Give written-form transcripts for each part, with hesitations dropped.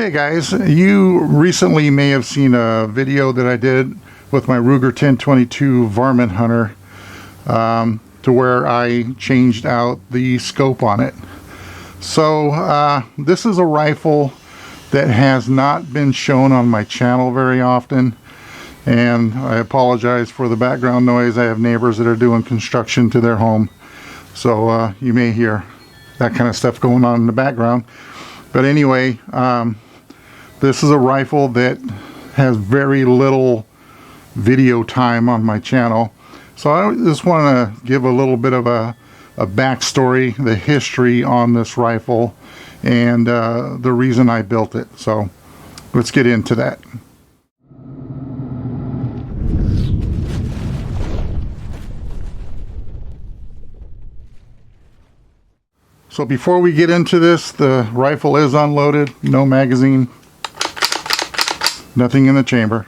Hey guys, you recently may have seen a video that I did with my Ruger 1022 Varmint Hunter to where I changed out the scope on it. So this is a rifle that has not been shown on my channel very often, and I apologize for the background noise. I have neighbors that are doing construction to their home, so you may hear that kind of stuff going on in the background. But anyway, this is a rifle that has very little video time on my channel, so I just want to give a little bit of a backstory, the history on this rifle, and the reason I built it. So let's get into that. So before we get into this, the rifle is unloaded, no magazine, nothing in the chamber.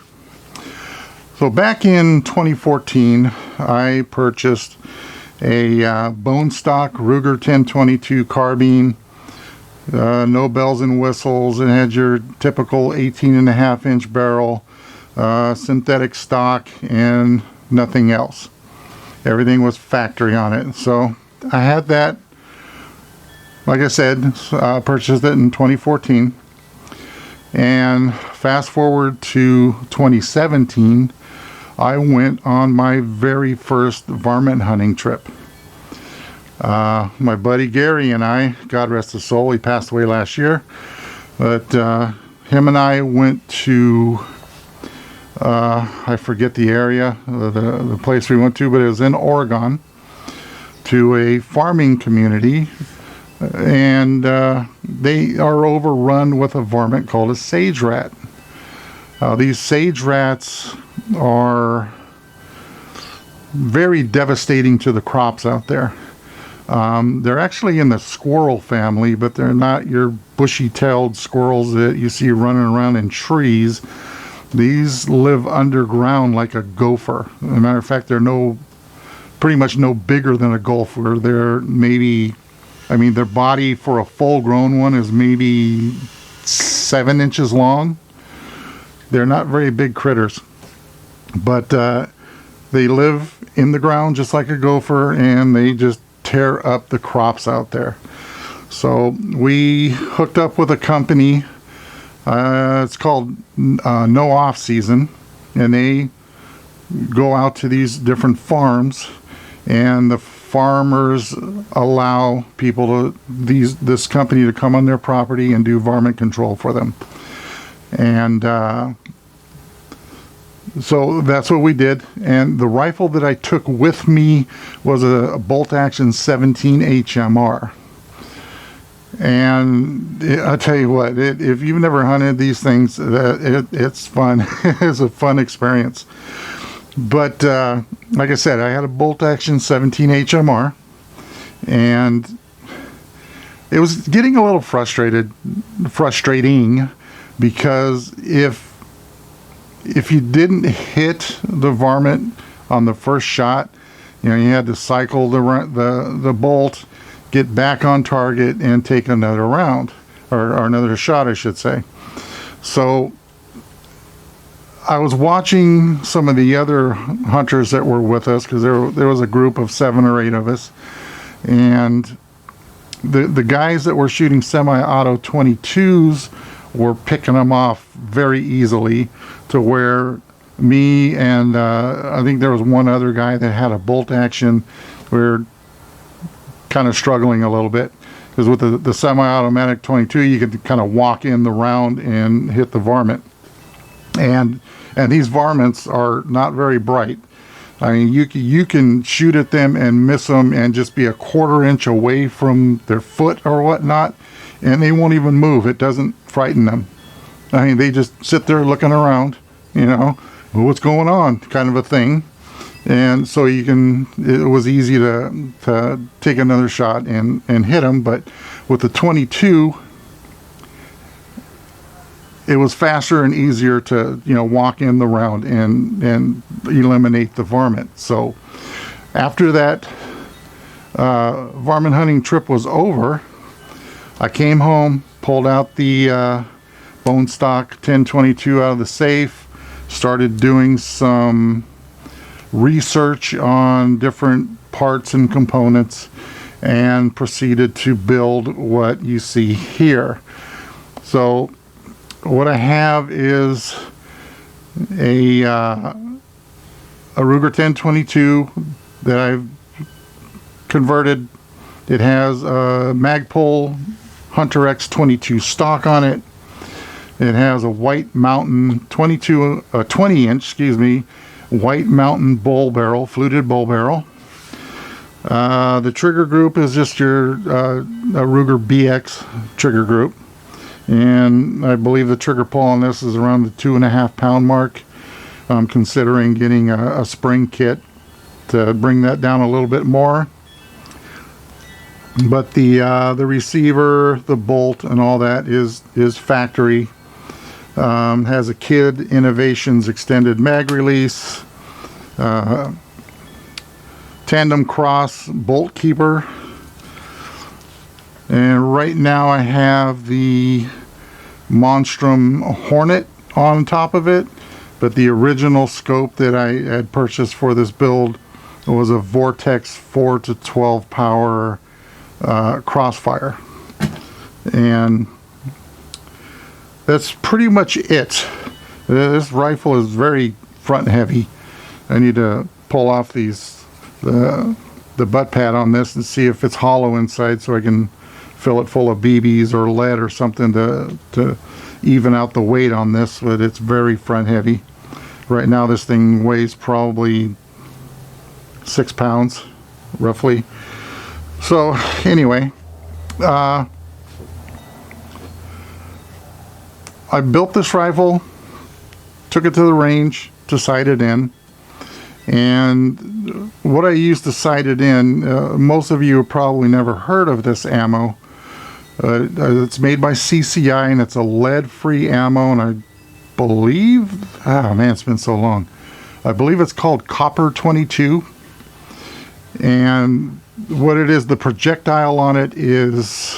So back in 2014, I purchased a bone stock Ruger 1022 carbine, no bells and whistles. It had your typical 18.5-inch barrel, synthetic stock, and nothing else. Everything was factory on it. So I had that. Like I said, purchased it in 2014, and fast forward to 2017, I went on my very first varmint hunting trip. My buddy Gary and I, God rest his soul, he passed away last year, but him and I went to, I forget the area, the place we went to, but it was in Oregon, to a farming community. And they are overrun with a varmint called a sage rat. These sage rats are very devastating to the crops out there. They're actually in the squirrel family, but they're not your bushy-tailed squirrels that you see running around in trees. These live underground like a gopher. As a matter of fact, they're pretty much no bigger than a gopher. They're maybe, I mean, their body for a full-grown one is maybe 7 inches long. They're not very big critters, but they live in the ground just like a gopher, and they just tear up the crops out there. So we hooked up with a company. It's called No Off Season, and they go out to these different farms, and the farmers allow people to this company to come on their property and do varmint control for them. And so that's what we did. And the rifle that I took with me was a bolt action 17 HMR. And I'll tell you what, if you've never hunted these things, it's fun. It's a fun experience. But like I said, I had a bolt action 17 HMR, and it was getting a little frustrating, because if you didn't hit the varmint on the first shot, you know, you had to cycle the bolt, get back on target, and take another round, or another shot, I should say. So I was watching some of the other hunters that were with us, because there was a group of 7 or 8 of us, and the guys that were shooting semi-auto 22s were picking them off very easily, to where me and I think there was one other guy that had a bolt action. We were kind of struggling a little bit, because with the semi-automatic 22, you could kind of walk in the round and hit the varmint. And these varmints are not very bright. I mean, you can shoot at them and miss them and just be a 1/4 inch away from their foot or whatnot, and they won't even move. It doesn't frighten them. I mean, they just sit there looking around, you know, what's going on, kind of a thing. And so it was easy to take another shot and hit them. But with the 22, it was faster and easier to, you know, walk in the round and eliminate the varmint. So after that varmint hunting trip was over, I came home, pulled out the bone stock 1022 out of the safe, started doing some research on different parts and components, and proceeded to build what you see here. So what I have is a Ruger 1022 that I've converted. It has a Magpul Hunter X22 stock on it. It has a White Mountain 20-inch, White Mountain bull barrel, fluted bull barrel. The trigger group is just your Ruger BX trigger group, and I believe the trigger pull on this is around the 2.5 pound mark. I'm considering getting a spring kit to bring that down a little bit more. But the receiver, the bolt, and all that is factory. Has a Kid Innovations extended mag release, tandem cross bolt keeper, and right now I have the Monstrum Hornet on top of it, but the original scope that I had purchased for this build was a Vortex 4 to 12 power Crossfire, and that's pretty much it. This rifle is very front heavy. I need to pull off the butt pad on this and see if it's hollow inside, so I can fill it full of BBs or lead or something to even out the weight on this. But it's very front heavy. Right now this thing weighs probably 6 pounds roughly. So anyway, I built this rifle, took it to the range to sight it in, and what I used to sight it in, most of you have probably never heard of this ammo. It's made by CCI, and it's a lead-free ammo, and I believe, oh man, it's been so long, I believe it's called Copper 22, and what it is, the projectile on it is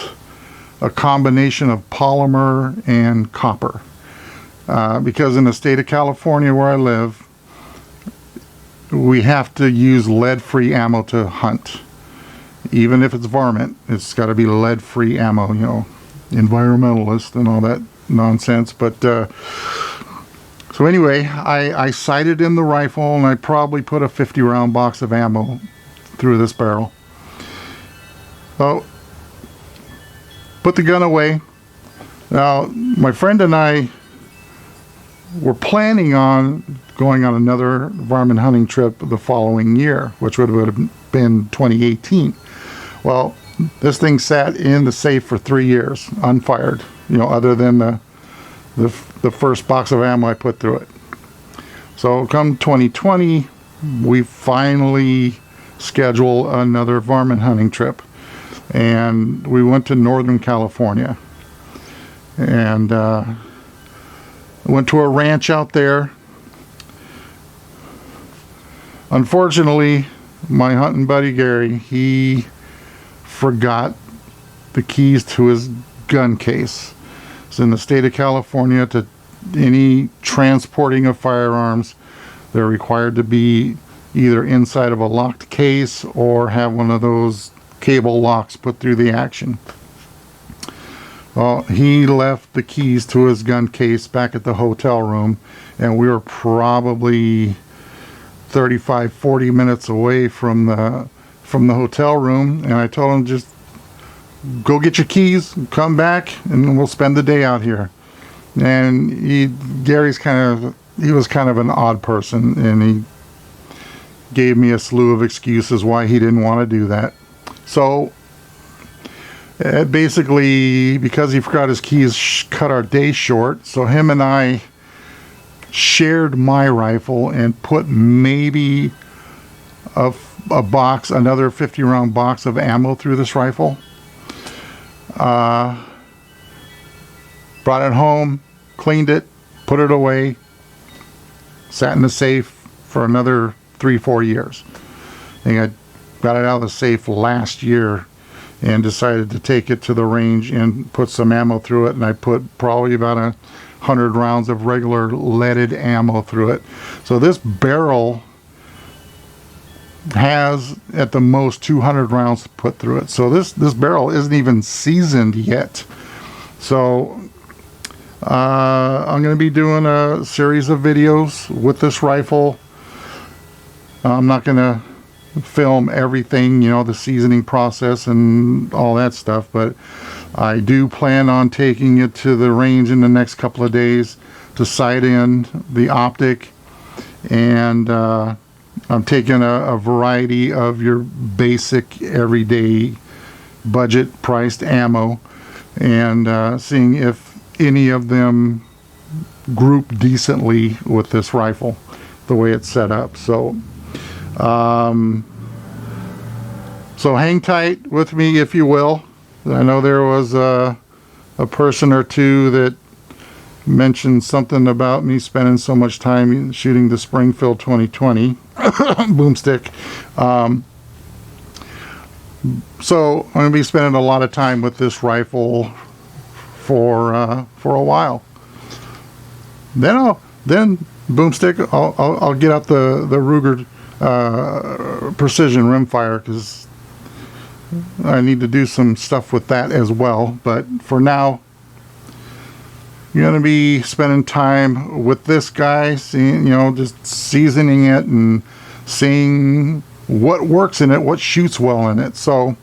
a combination of polymer and copper, because in the state of California where I live, we have to use lead-free ammo to hunt. Even if it's varmint, it's got to be lead-free ammo, you know, environmentalist and all that nonsense. But so anyway, I sighted in the rifle, and I probably put a 50-round box of ammo through this barrel. So put the gun away. Now, my friend and I were planning on going on another varmint hunting trip the following year, which would have been 2018. Well, this thing sat in the safe for 3 years, unfired, you know, other than the first box of ammo I put through it. So come 2020, we finally scheduled another varmint hunting trip, and we went to Northern California, and went to a ranch out there. Unfortunately, my hunting buddy Gary, he forgot the keys to his gun case. So in the state of California, to any transporting of firearms, they're required to be either inside of a locked case or have one of those cable locks put through the action. Well, he left the keys to his gun case back at the hotel room, and we were probably 35-40 minutes away from the hotel room, and I told him, just go get your keys, come back, and we'll spend the day out here. And Gary's he was kind of an odd person, and he gave me a slew of excuses why he didn't want to do that. So basically, because he forgot his keys, cut our day short. So him and I shared my rifle and put maybe another 50-round box of ammo through this rifle. Brought it home, cleaned it, put it away, sat in the safe for another 3-4 years. I think I got it out of the safe last year and decided to take it to the range and put some ammo through it. And I put probably about 100 rounds of regular leaded ammo through it. So this barrel has at the most 200 rounds to put through it. So this barrel isn't even seasoned yet. So I'm going to be doing a series of videos with this rifle. I'm not going to film everything, you know, the seasoning process and all that stuff, but I do plan on taking it to the range in the next couple of days to sight in the optic, and I'm taking a variety of your basic everyday budget priced ammo and seeing if any of them group decently with this rifle the way it's set up. So so hang tight with me, if you will. I know there was a person or two that mentioned something about me spending so much time shooting the Springfield 2020 boomstick. So I'm going to be spending a lot of time with this rifle for a while. Then boomstick, I'll get out the Ruger precision rimfire, because I need to do some stuff with that as well. But for now, you're going to be spending time with this guy, seeing, you know, just seasoning it and seeing what works in it, what shoots well in it. So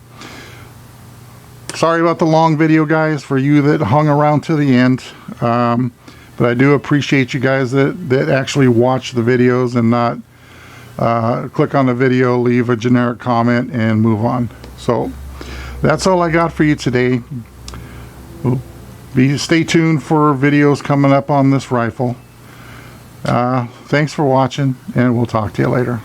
sorry about the long video, guys, for you that hung around to the end. But I do appreciate you guys that actually watch the videos and not click on the video, leave a generic comment, and move on. So that's all I got for you today. Stay tuned for videos coming up on this rifle. Thanks for watching, and we'll talk to you later.